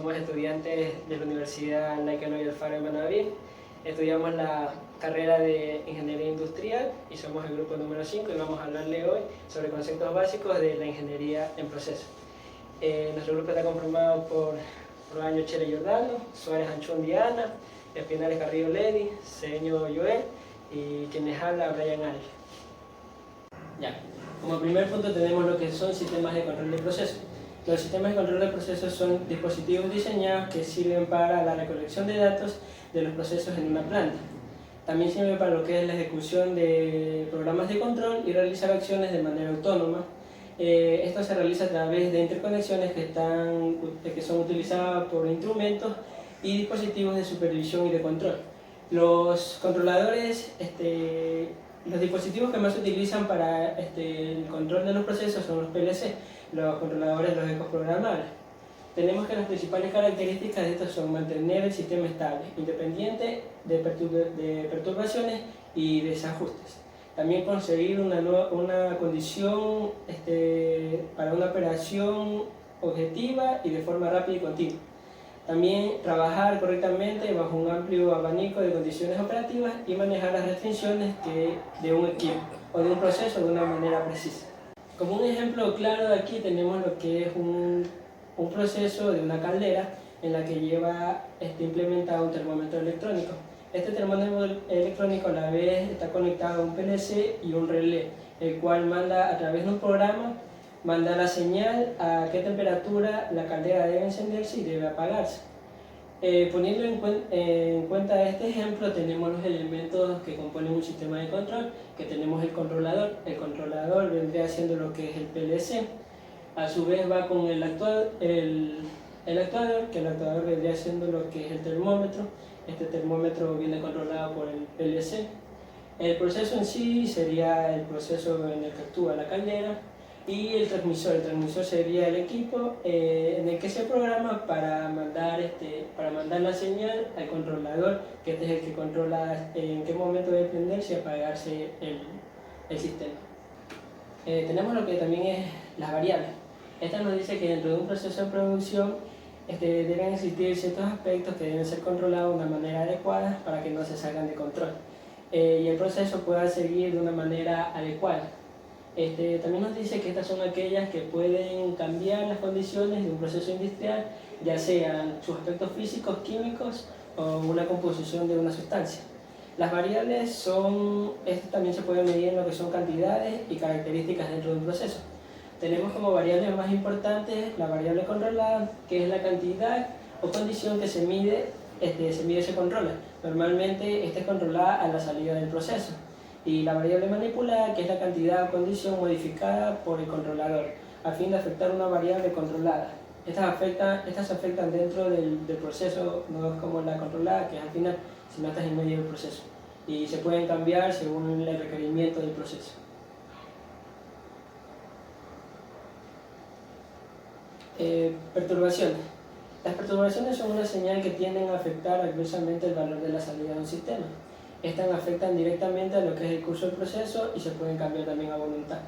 somos estudiantes de la Universidad Nike Noy Alfaro en Manaví. Estudiamos la carrera de Ingeniería Industrial y somos el grupo número 5 y vamos a hablarle hoy sobre conceptos básicos de la ingeniería en procesos. Nuestro grupo está conformado por Rolaño Chele Giordano, Suárez Anchón Diana, Espinales Carrillo Ledi, Cedeño Joel y quien les habla, Brian Al. Ya. Como primer punto tenemos lo que son sistemas de control de procesos. Los sistemas de control de procesos son dispositivos diseñados que sirven para la recolección de datos de los procesos en una planta. También sirven para lo que es la ejecución de programas de control y realizar acciones de manera autónoma. Esto se realiza a través de interconexiones que son utilizadas por instrumentos y dispositivos de supervisión y de control. Los controladores, los dispositivos que más se utilizan para el control de los procesos son los PLC, los controladores lógicos programables. Tenemos que las principales características de estos son mantener el sistema estable, independiente de perturbaciones y desajustes. También conseguir una condición para una operación objetiva y de forma rápida y continua. También trabajar correctamente bajo un amplio abanico de condiciones operativas y manejar las restricciones de un equipo o de un proceso de una manera precisa. Como un ejemplo claro de aquí tenemos lo que es un proceso de una caldera en la que lleva implementado un termómetro electrónico. Este termómetro electrónico a la vez está conectado a un PLC y un relé, el cual manda a través de un programa manda la señal a qué temperatura la caldera debe encenderse y debe apagarse. Poniendo en cuenta este ejemplo, tenemos los elementos que componen un sistema de control, que tenemos el controlador. El controlador vendría siendo lo que es el PLC. A su vez va con el actuador, que el actuador vendría siendo lo que es el termómetro. Este termómetro viene controlado por el PLC. El proceso en sí sería el proceso en el que actúa la caldera. Y el transmisor sería el equipo en el que se programa para mandar la señal al controlador, que este es el que controla en qué momento debe prenderse y apagarse el sistema. Tenemos lo que también es las variables. Esta nos dice que dentro de un proceso de producción deben existir ciertos aspectos que deben ser controlados de una manera adecuada para que no se salgan de control y el proceso pueda seguir de una manera adecuada. También nos dice que estas son aquellas que pueden cambiar las condiciones de un proceso industrial, ya sean sus aspectos físicos, químicos o una composición de una sustancia. Las variables también se pueden medir en lo que son cantidades y características dentro de un proceso. Tenemos como variables más importantes la variable controlada, que es la cantidad o condición que se mide y se controla. Normalmente esta es controlada a la salida del proceso. Y la variable manipulada, que es la cantidad o condición modificada por el controlador, a fin de afectar una variable controlada. Estas afectan dentro del proceso, no es como la controlada, que es al final, sino estás en medio del proceso. Y se pueden cambiar según el requerimiento del proceso. Perturbaciones. Las perturbaciones son una señal que tienden a afectar adversamente el valor de la salida de un sistema. Estas afectan directamente a lo que es el curso del proceso y se pueden cambiar también a voluntad.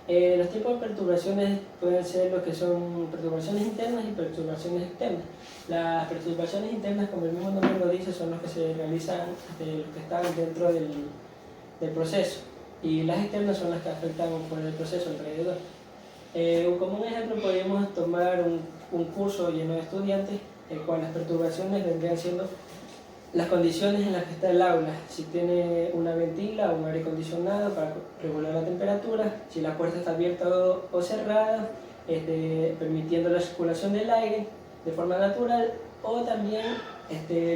Los tipos de perturbaciones pueden ser lo que son perturbaciones internas y perturbaciones externas. Las perturbaciones internas, como el mismo nombre lo dice, son los que se realizan, los que están dentro del proceso, y las externas son las que afectan por el proceso alrededor. Como un ejemplo podríamos tomar un curso lleno de estudiantes, el cual las perturbaciones vendrían siendo las condiciones en las que está el aula, si tiene una ventila o un aire acondicionado para regular la temperatura, si la puerta está abierta o cerrada, permitiendo la circulación del aire de forma natural, o también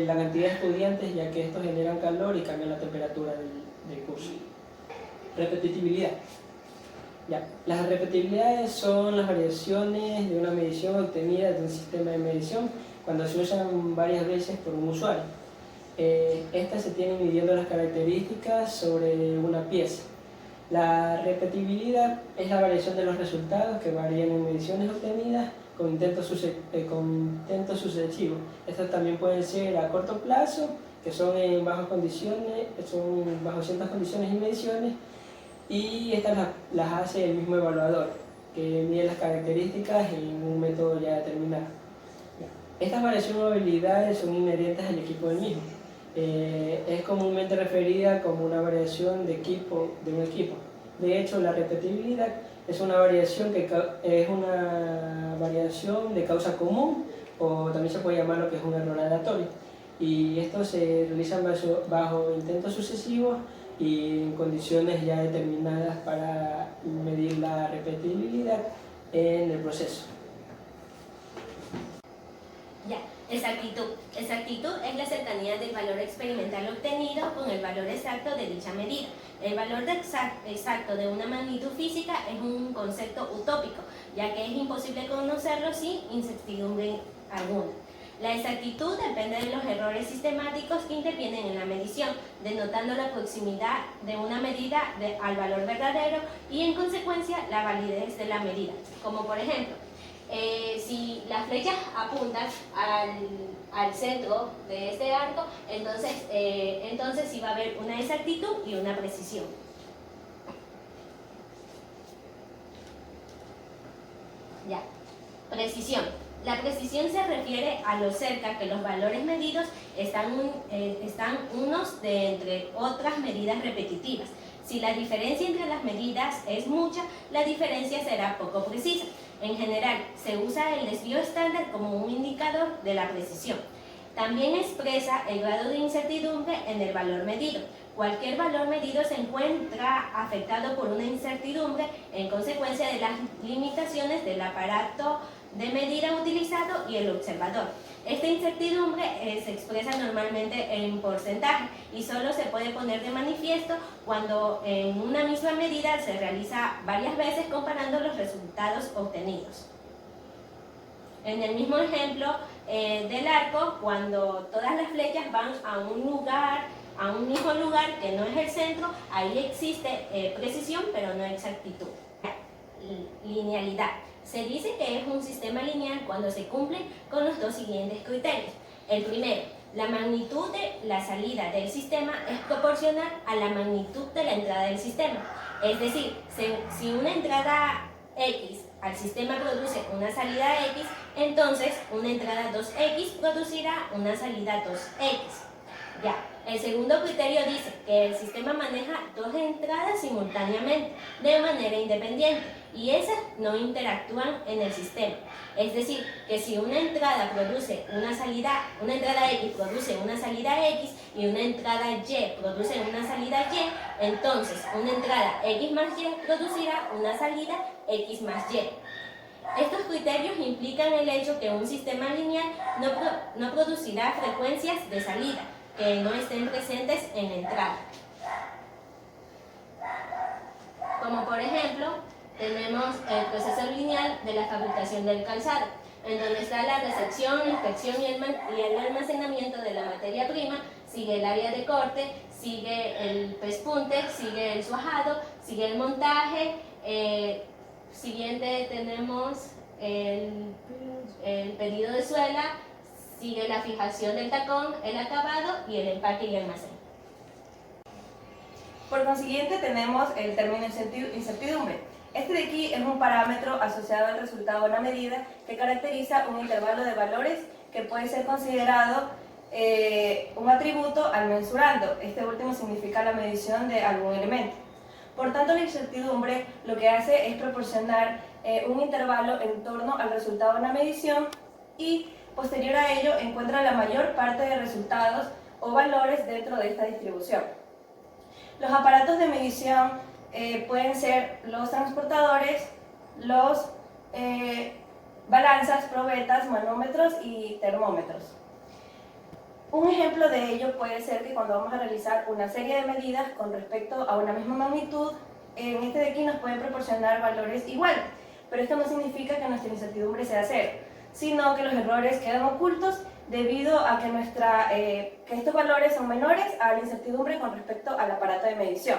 la cantidad de estudiantes, ya que estos generan calor y cambian la temperatura del curso. Repetitividad. Las repetibilidades son las variaciones de una medición obtenida de un sistema de medición cuando se usan varias veces por un usuario. Estas se tienen midiendo las características sobre una pieza. La repetibilidad es la variación de los resultados que varían en mediciones obtenidas con intentos sucesivos. Estas también pueden ser a corto plazo, que son bajo ciertas condiciones y mediciones, y estas las hace el mismo evaluador, que mide las características en un método ya determinado. Estas variaciones o habilidades son inherentes al equipo del mismo. Es comúnmente referida como una variación de un equipo. De hecho, la repetibilidad es una variación de causa común, o también se puede llamar lo que es un error aleatorio. Y estos se realizan bajo intentos sucesivos y en condiciones ya determinadas para medir la repetibilidad en el proceso. Ya, exactitud. Exactitud es la cercanía del valor experimental obtenido con el valor exacto de dicha medida. El valor exacto de una magnitud física es un concepto utópico, ya que es imposible conocerlo sin incertidumbre alguna. La exactitud depende de los errores sistemáticos que intervienen en la medición, denotando la proximidad de una medida al valor verdadero y, en consecuencia, la validez de la medida. Como por ejemplo, si las flechas apuntan al centro de este arco, entonces sí va a haber una exactitud y una precisión. Ya, precisión. La precisión se refiere a lo cerca que los valores medidos están unos de entre otras medidas repetitivas. Si la diferencia entre las medidas es mucha, la diferencia será poco precisa. En general, se usa el desvío estándar como un indicador de la precisión. También expresa el grado de incertidumbre en el valor medido. Cualquier valor medido se encuentra afectado por una incertidumbre en consecuencia de las limitaciones del aparato de medida utilizado y el observador. Esta incertidumbre se expresa normalmente en porcentaje y solo se puede poner de manifiesto cuando en una misma medida se realiza varias veces comparando los resultados obtenidos. En el mismo ejemplo del arco, cuando todas las flechas van a un mismo lugar que no es el centro, ahí existe precisión pero no exactitud. Linealidad. Se dice que es un sistema lineal cuando se cumplen con los dos siguientes criterios. El primero, la magnitud de la salida del sistema es proporcional a la magnitud de la entrada del sistema. Es decir, si una entrada X al sistema produce una salida X, entonces una entrada 2X producirá una salida 2X. Ya, el segundo criterio dice que el sistema maneja dos entradas simultáneamente, de manera independiente, y esas no interactúan en el sistema. Es decir, que si una entrada X produce una salida X y una entrada Y produce una salida Y, entonces una entrada X más Y producirá una salida X más Y. Estos criterios implican el hecho que un sistema lineal no producirá frecuencias de salida que no estén presentes en la entrada. Como por ejemplo, tenemos el proceso lineal de la fabricación del calzado, en donde está la recepción, la inspección y el almacenamiento de la materia prima, sigue el área de corte, sigue el pespunte, sigue el suajado, sigue el montaje, siguiente tenemos el pedido de suela, sigue la fijación del tacón, el acabado y el empaque y almacén. Por consiguiente tenemos el término incertidumbre. Este de aquí es un parámetro asociado al resultado de una medida que caracteriza un intervalo de valores que puede ser considerado un atributo al mensurando. Este último significa la medición de algún elemento. Por tanto, la incertidumbre lo que hace es proporcionar un intervalo en torno al resultado de una medición y posterior a ello encuentra la mayor parte de resultados o valores dentro de esta distribución. Los aparatos de medición pueden ser los transportadores, los balanzas, probetas, manómetros y termómetros. Un ejemplo de ello puede ser que cuando vamos a realizar una serie de medidas con respecto a una misma magnitud, en este de aquí nos pueden proporcionar valores iguales, pero esto no significa que nuestra incertidumbre sea cero, sino que los errores quedan ocultos debido a que estos valores son menores a la incertidumbre con respecto al aparato de medición.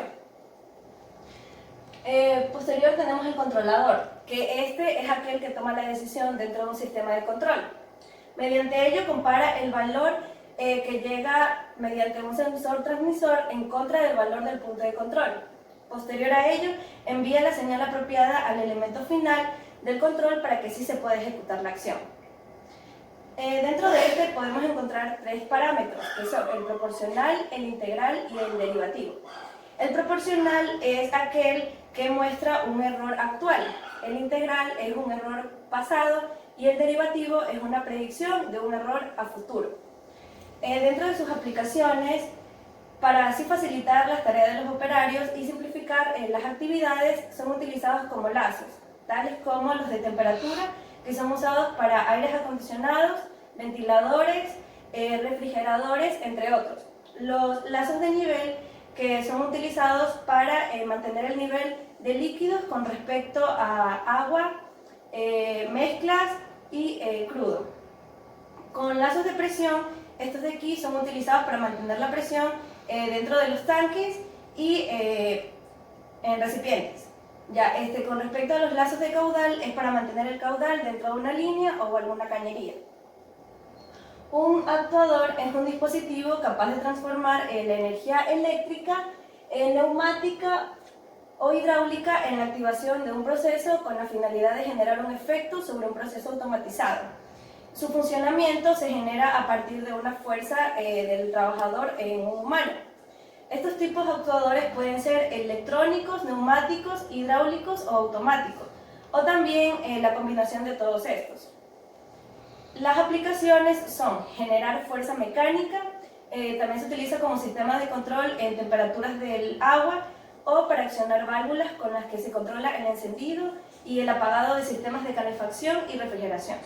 Posterior tenemos el controlador, que este es aquel que toma la decisión dentro de un sistema de control. Mediante ello compara el valor que llega mediante un sensor transmisor en contra del valor del punto de control. Posterior a ello, envía la señal apropiada al elemento final del control para que sí se pueda ejecutar la acción. Dentro de este podemos encontrar tres parámetros, que son el proporcional, el integral y el derivativo. El proporcional es aquel que muestra un error actual, el integral es un error pasado y el derivativo es una predicción de un error a futuro. Dentro de sus aplicaciones, para así facilitar las tareas de los operarios y simplificar las actividades, son utilizados como lazos, tales como los de temperatura, que son usados para aires acondicionados, ventiladores, refrigeradores, entre otros. Los lazos de nivel, que son utilizados para mantener el nivel de líquidos con respecto a agua, mezclas y crudo. Con lazos de presión, estos de aquí son utilizados para mantener la presión dentro de los tanques y en recipientes. Ya, con respecto a los lazos de caudal, es para mantener el caudal dentro de una línea o alguna cañería. Un actuador es un dispositivo capaz de transformar la energía eléctrica, neumática o hidráulica en la activación de un proceso con la finalidad de generar un efecto sobre un proceso automatizado. Su funcionamiento se genera a partir de una fuerza del trabajador en un humano. Estos tipos de actuadores pueden ser electrónicos, neumáticos, hidráulicos o automáticos, o también la combinación de todos estos. Las aplicaciones son generar fuerza mecánica, también se utiliza como sistema de control en temperaturas del agua o para accionar válvulas con las que se controla el encendido y el apagado de sistemas de calefacción y refrigeración.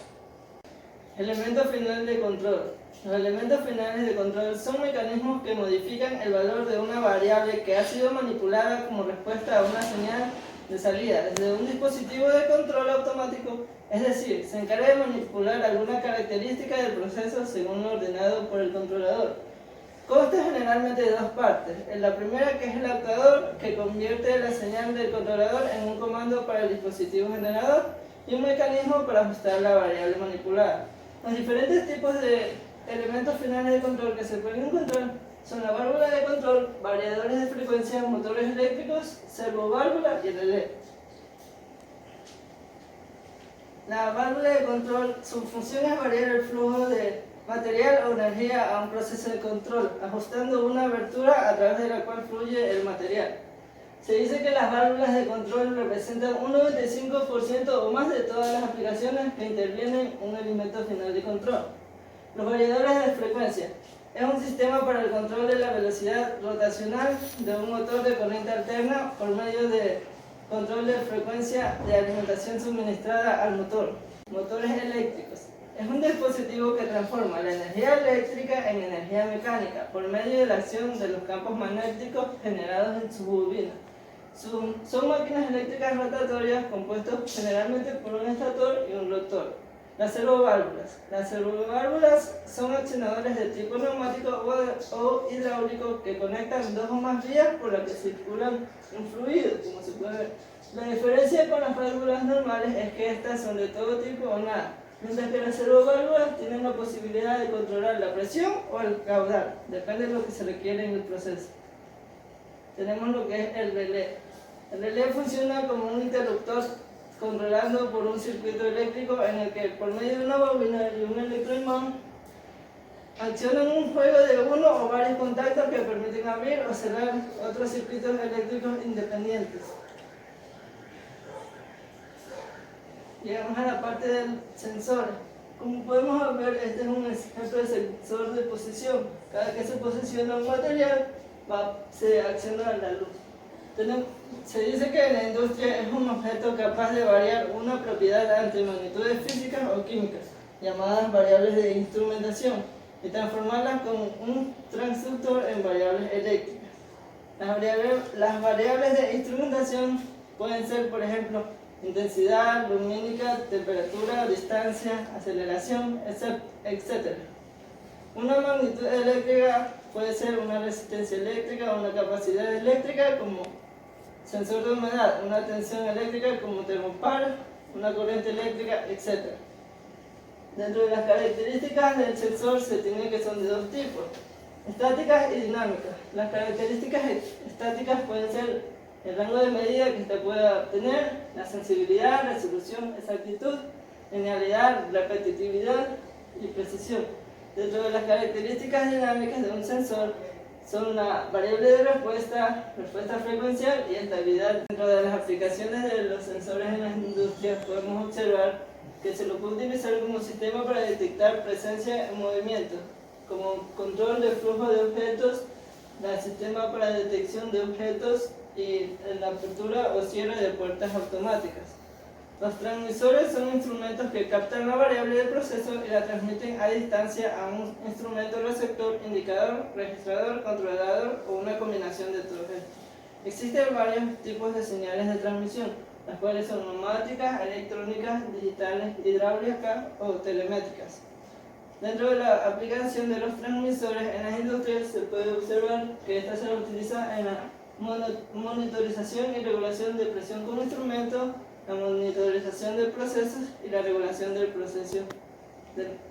Elemento final de control. Los elementos finales de control son mecanismos que modifican el valor de una variable que ha sido manipulada como respuesta a una señal de salida desde un dispositivo de control automático, es decir, se encarga de manipular alguna característica del proceso según lo ordenado por el controlador. Consta generalmente de dos partes. En la primera, que es el actuador, que convierte la señal del controlador en un comando para el dispositivo generador, y un mecanismo para ajustar la variable manipulada. Los diferentes tipos de elementos finales de control que se pueden encontrar son la válvula de control, variadores de frecuencia, motores eléctricos, servoválvula y el relé. La válvula de control, su función es variar el flujo de material o energía a un proceso de control, ajustando una abertura a través de la cual fluye el material. Se dice que las válvulas de control representan un 95% o más de todas las aplicaciones que intervienen en un elemento final de control. Los variadores de frecuencia es un sistema para el control de la velocidad rotacional de un motor de corriente alterna por medio de control de frecuencia de alimentación suministrada al motor. Motores eléctricos. Es un dispositivo que transforma la energía eléctrica en energía mecánica por medio de la acción de los campos magnéticos generados en su bobina. Son máquinas eléctricas rotatorias compuestas generalmente por un estator y un rotor. Las servoválvulas. Las servoválvulas son accionadores de tipo neumático o hidráulico que conectan dos o más vías por las que circulan un fluido, como se puede ver. La diferencia con las válvulas normales es que estas son de todo tipo o nada, mientras que las servoválvulas tienen la posibilidad de controlar la presión o el caudal, depende de lo que se requiere en el proceso. Tenemos lo que es el relé. El relé funciona como un interruptor controlando por un circuito eléctrico en el que por medio de una bobina y un electroimán accionan un juego de uno o varios contactos que permiten abrir o cerrar otros circuitos eléctricos independientes. Llegamos a la parte del sensor. Como podemos ver, este es un ejemplo de sensor de posición. Cada que se posiciona un material, se acciona la luz. Se dice que en la industria es un objeto capaz de variar una propiedad ante magnitudes físicas o químicas, llamadas variables de instrumentación, y transformarlas con un transductor en variables eléctricas. Las variables de instrumentación pueden ser, por ejemplo, intensidad, lumínica, temperatura, distancia, aceleración, etc. Una magnitud eléctrica puede ser una resistencia eléctrica o una capacidad eléctrica como sensor de humedad, una tensión eléctrica como termopar, una corriente eléctrica, etc. Dentro de las características del sensor se tiene que son de dos tipos, estáticas y dinámicas. Las características estáticas pueden ser el rango de medida que se pueda obtener, la sensibilidad, resolución, exactitud, linealidad, repetitividad, y precisión. Dentro de las características dinámicas de un sensor son la variable de respuesta, respuesta frecuencial y estabilidad. Dentro de las aplicaciones de los sensores en las industrias podemos observar que se lo puede utilizar como sistema para detectar presencia en movimiento, como control de flujo de objetos, el sistema para detección de objetos y la apertura o cierre de puertas automáticas. Los transmisores son instrumentos que captan la variable del proceso y la transmiten a distancia a un instrumento receptor, indicador, registrador, controlador o una combinación de todos estos. Existen varios tipos de señales de transmisión, las cuales son neumáticas, electrónicas, digitales, hidráulicas o telemétricas. Dentro de la aplicación de los transmisores en las industrias se puede observar que esta se utiliza en la monitorización y regulación de presión con instrumentos, la monitorización de procesos y la regulación del proceso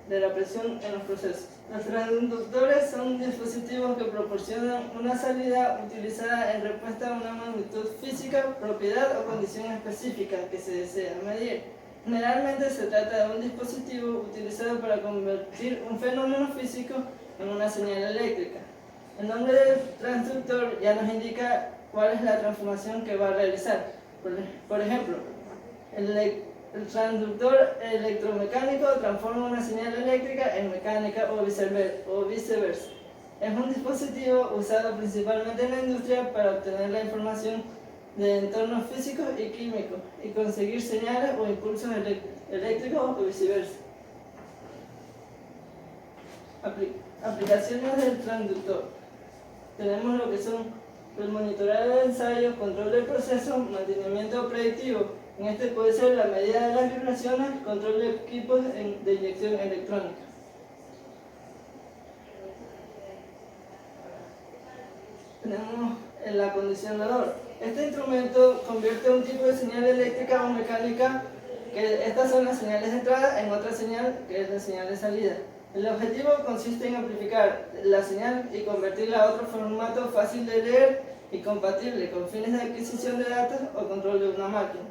de la presión en los procesos. Los transductores son dispositivos que proporcionan una salida utilizada en respuesta a una magnitud física, propiedad o condición específica que se desea medir. Generalmente se trata de un dispositivo utilizado para convertir un fenómeno físico en una señal eléctrica. El nombre del transductor ya nos indica cuál es la transformación que va a realizar. Por ejemplo, el transductor electromecánico transforma una señal eléctrica en mecánica o viceversa. Es un dispositivo usado principalmente en la industria para obtener la información de entornos físicos y químicos y conseguir señales o impulsos eléctricos o viceversa. Aplicaciones del transductor. Tenemos lo que son el monitoreo de ensayos, control del proceso, mantenimiento predictivo. En este puede ser la medida de las vibraciones, control de equipos de inyección electrónica. Tenemos el acondicionador. Este instrumento convierte un tipo de señal eléctrica o mecánica, que estas son las señales de entrada, en otra señal que es la señal de salida. El objetivo consiste en amplificar la señal y convertirla a otro formato fácil de leer y compatible con fines de adquisición de datos o control de una máquina.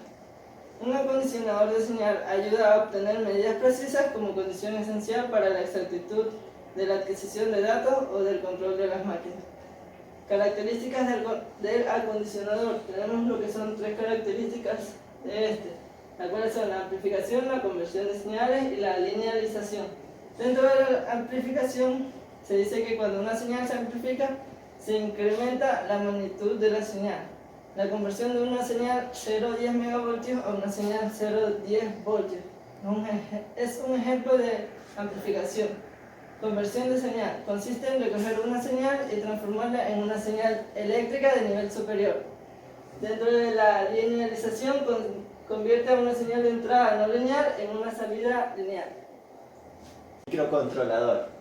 Un acondicionador de señal ayuda a obtener medidas precisas como condición esencial para la exactitud de la adquisición de datos o del control de las máquinas. Características del acondicionador. Tenemos lo que son tres características de este, las cuales son la amplificación, la conversión de señales y la linealización. Dentro de la amplificación se dice que cuando una señal se amplifica, se incrementa la magnitud de la señal. La conversión de una señal 0,10 megavoltios a una señal 0,10 voltios es un ejemplo de amplificación. Conversión de señal consiste en recoger una señal y transformarla en una señal eléctrica de nivel superior. Dentro de la linealización convierte a una señal de entrada no lineal en una salida lineal. Microcontrolador.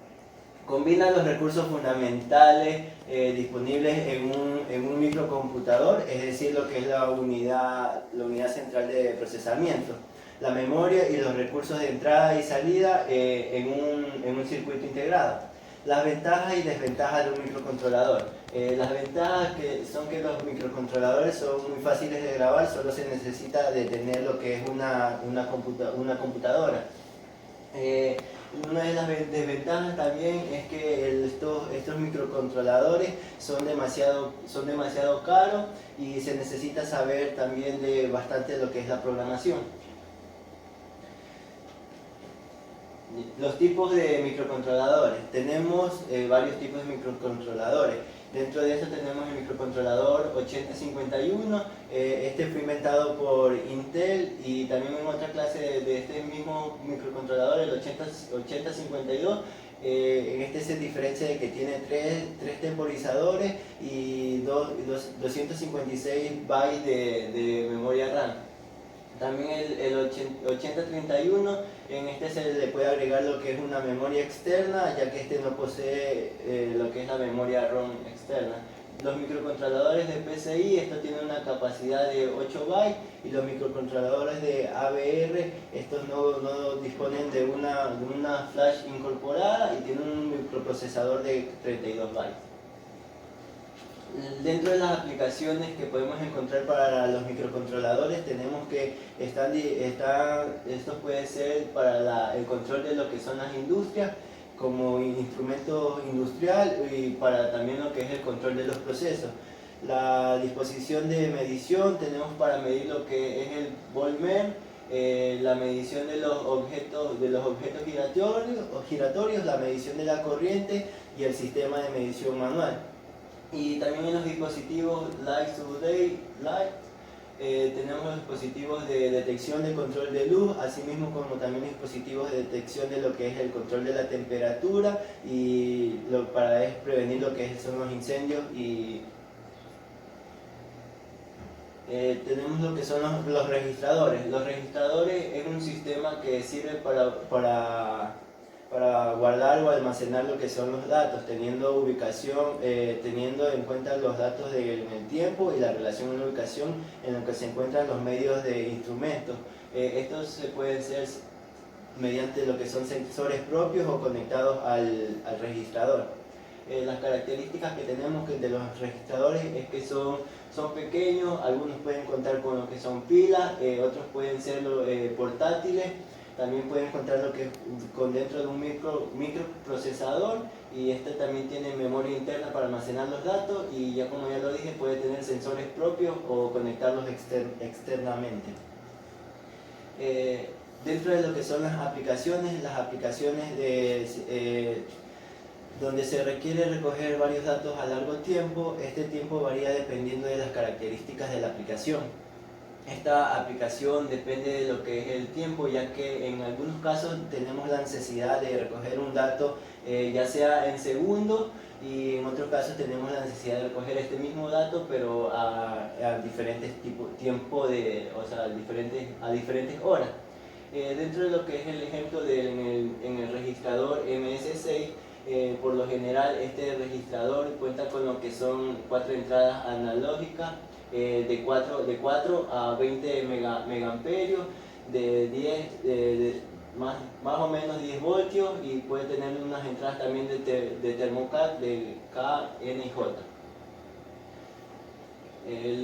Combina los recursos fundamentales disponibles en un microcomputador, es decir, lo que es la unidad central de procesamiento, la memoria y los recursos de entrada y salida en un circuito integrado. Las ventajas y desventajas de un microcontrolador. Las ventajas son que los microcontroladores son muy fáciles de grabar, solo se necesita de tener lo que es una computadora. Una de las desventajas también es que estos microcontroladores son demasiado caros y se necesita saber también de bastante lo que es la programación. Los tipos de microcontroladores. Tenemos varios tipos de microcontroladores. Dentro de eso tenemos el microcontrolador 8051, este fue inventado por Intel, y también en otra clase de este mismo microcontrolador, el 8052, en este se diferencia de que tiene tres temporizadores y 256 bytes de memoria RAM. También el 8031, en este se le puede agregar lo que es una memoria externa, ya que este no posee lo que es la memoria ROM externa. Los microcontroladores de PCI, estos tienen una capacidad de 8 bytes, y los microcontroladores de AVR, estos no disponen de una flash incorporada y tienen un microprocesador de 32 bytes. Dentro de las aplicaciones que podemos encontrar para los microcontroladores tenemos que esto puede ser para el control de lo que son las industrias como instrumento industrial y para también lo que es el control de los procesos. La disposición de medición tenemos para medir lo que es el Volmer, la medición de los objetos giratorios, la medición de la corriente y el sistema de medición manual. Y también en los dispositivos Light to Light tenemos los dispositivos de detección de control de luz, así mismo como también dispositivos de detección de lo que es el control de la temperatura y para prevenir lo que son los incendios. Y tenemos lo que son los registradores. Los registradores es un sistema que sirve para guardar o almacenar lo que son los datos, teniendo ubicación, teniendo en cuenta los datos en el tiempo y la relación en la ubicación en la que se encuentran los medios de instrumentos. Estos se pueden hacer mediante lo que son sensores propios o conectados al registrador. Las características que tenemos de los registradores es que son pequeños, algunos pueden contar con lo que son pilas, otros pueden ser portátiles. También pueden encontrar lo que con dentro de un microprocesador y este también tiene memoria interna para almacenar los datos y ya como ya lo dije puede tener sensores propios o conectarlos externamente. Dentro de lo que son las aplicaciones donde se requiere recoger varios datos a largo tiempo, este tiempo varía dependiendo de las características de la aplicación. Esta aplicación depende de lo que es el tiempo, ya que en algunos casos tenemos la necesidad de recoger un dato ya sea en segundos y en otros casos tenemos la necesidad de recoger este mismo dato pero a diferentes a diferentes horas. Dentro de lo que es el ejemplo en el registrador MS6, por lo general este registrador cuenta con lo que son 4 entradas analógicas de 4 a 20 megamperios, más o menos 10 voltios y puede tener unas entradas también de termocat de K, N y J.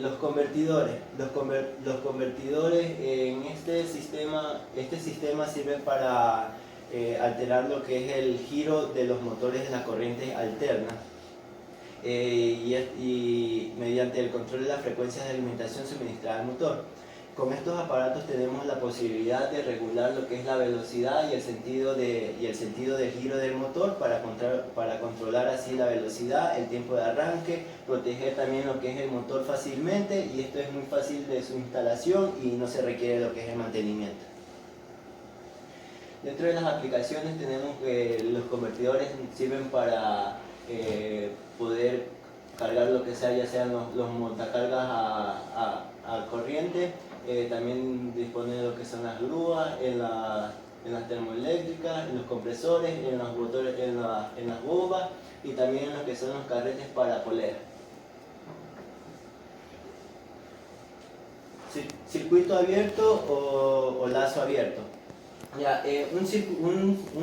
Los convertidores en este sistema sirven para alterar lo que es el giro de los motores de la corriente alterna y mediante el control de las frecuencias de alimentación suministrada al motor. Con estos aparatos tenemos la posibilidad de regular lo que es la velocidad y el sentido de giro del motor para controlar así la velocidad, el tiempo de arranque, proteger también lo que es el motor fácilmente y esto es muy fácil de su instalación y no se requiere lo que es el mantenimiento. Dentro de las aplicaciones tenemos que los convertidores sirven para poder cargar lo que sea, ya sean los montacargas a corriente, también dispone de lo que son las grúas, en las termoeléctricas, en los compresores, en los motores, en las bombas y también en lo que son los carretes para polea. Circuito abierto o lazo abierto. Ya, un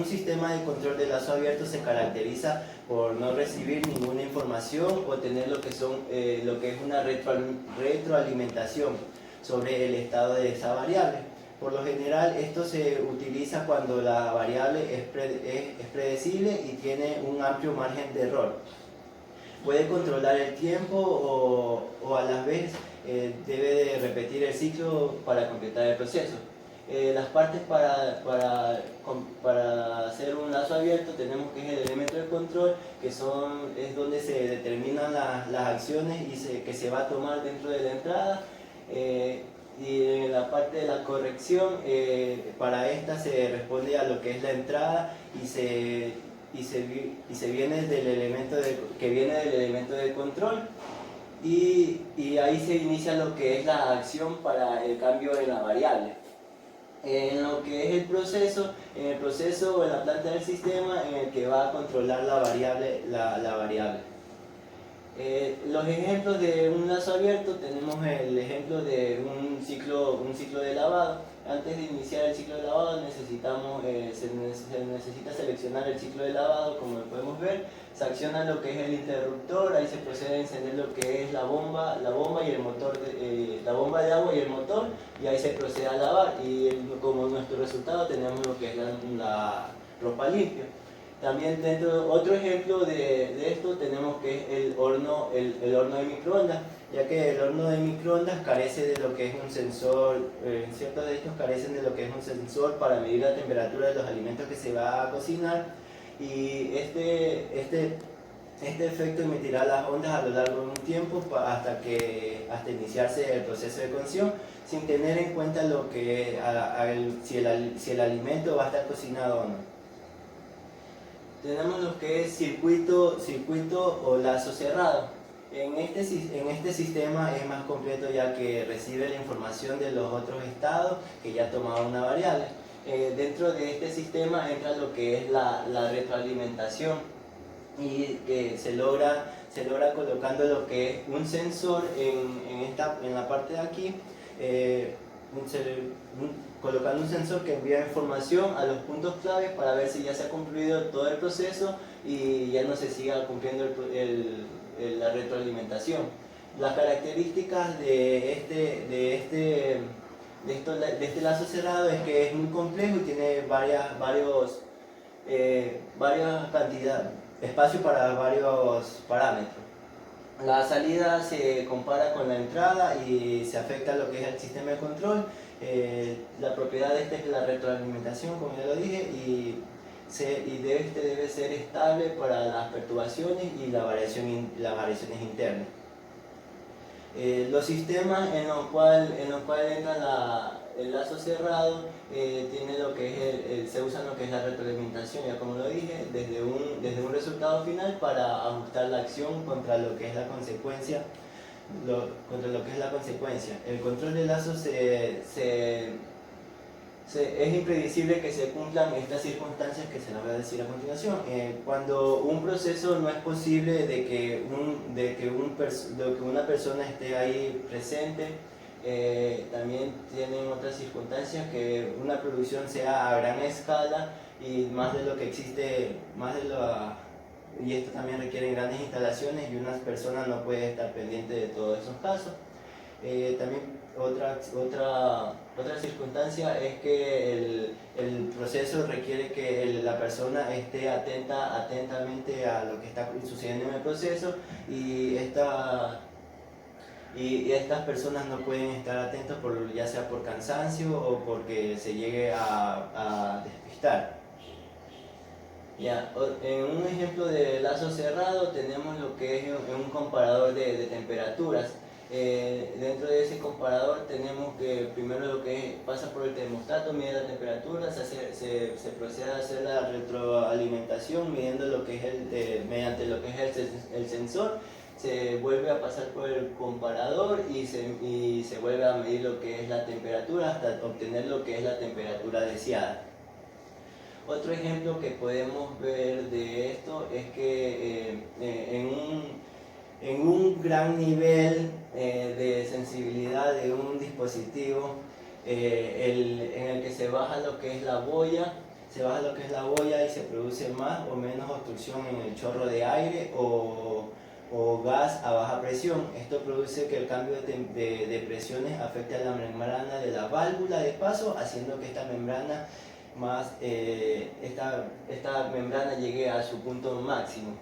sistema de control de lazo abierto se caracteriza por no recibir ninguna información o tener lo que es una retroalimentación sobre el estado de esa variable. Por lo general esto se utiliza cuando la variable es predecible y tiene un amplio margen de error. Puede controlar el tiempo o a la vez debe de repetir el ciclo para completar el proceso. Las partes para hacer un lazo abierto tenemos que es el elemento de control, que es donde se determinan las acciones que se va a tomar dentro de la entrada. Y en la parte de la corrección, para esta se responde a lo que es la entrada y se viene del elemento que viene del elemento de control y ahí se inicia lo que es la acción para el cambio de la variable. En lo que es el proceso o en la planta del sistema en el que va a controlar la variable. Los ejemplos de un lazo abierto, tenemos el ejemplo de un ciclo de lavado. Antes de iniciar el ciclo de lavado se necesita seleccionar el ciclo de lavado, como lo podemos ver. Se acciona lo que es el interruptor, ahí se procede a encender lo que es la bomba y el motor, la bomba de agua y el motor, y ahí se procede a lavar. Y como nuestro resultado tenemos lo que es la ropa limpia. También otro ejemplo de esto tenemos que es el horno de microondas, ya que el horno de microondas carece de lo que es un sensor, ciertos de estos carecen de lo que es un sensor para medir la temperatura de los alimentos que se va a cocinar, y este efecto emitirá las ondas a lo largo de un tiempo hasta iniciarse el proceso de cocción, sin tener en cuenta lo que si el alimento va a estar cocinado o no. Tenemos lo que es circuito o lazo cerrado. En este sistema es más completo, ya que recibe la información de los otros estados que ya ha tomado una variable. Dentro de este sistema entra lo que es la retroalimentación, y que se logra colocando lo que es un sensor en la parte de aquí, colocando un sensor que envía información a los puntos claves para ver si ya se ha concluido todo el proceso y ya no se siga cumpliendo la retroalimentación. Las características de este lazo cerrado es que es muy complejo y tiene varias cantidades, espacio para varios parámetros. La salida se compara con la entrada y se afecta a lo que es el sistema de control. La propiedad de este es la retroalimentación, como ya lo dije, y debe ser estable para las perturbaciones y las variaciones internas. Los sistemas en los cuales entra el lazo cerrado tiene lo que es se usa lo que es la retroalimentación, ya como lo dije, desde un resultado final para ajustar la acción contra lo que es la consecuencia. El control de lazo es impredecible que se cumplan estas circunstancias que se las voy a decir a continuación. Cuando un proceso no es posible de que una persona esté ahí presente, también tienen otras circunstancias, que una producción sea a gran escala y más de lo que existe, y esto también requiere grandes instalaciones y una persona no puede estar pendiente de todos esos casos. También otra circunstancia es que el proceso requiere que la persona esté atentamente a lo que está sucediendo en el proceso, y estas personas no pueden estar atentos ya sea por cansancio o porque se llegue a despistar. Ya, en un ejemplo de lazo cerrado tenemos lo que es un comparador de temperaturas. Dentro de ese comparador tenemos que primero lo que pasa por el termostato, mide la temperatura, se procede a hacer la retroalimentación midiendo lo que es mediante lo que es el sensor, se vuelve a pasar por el comparador y se vuelve a medir lo que es la temperatura hasta obtener lo que es la temperatura deseada. Otro ejemplo que podemos ver de esto es que en un gran nivel de sensibilidad de un dispositivo en el que se baja lo que es la boya, y se produce más o menos obstrucción en el chorro de aire o gas a baja presión. Esto produce que el cambio de presiones afecte a la membrana de la válvula de paso, haciendo que esta membrana llegue a su punto máximo.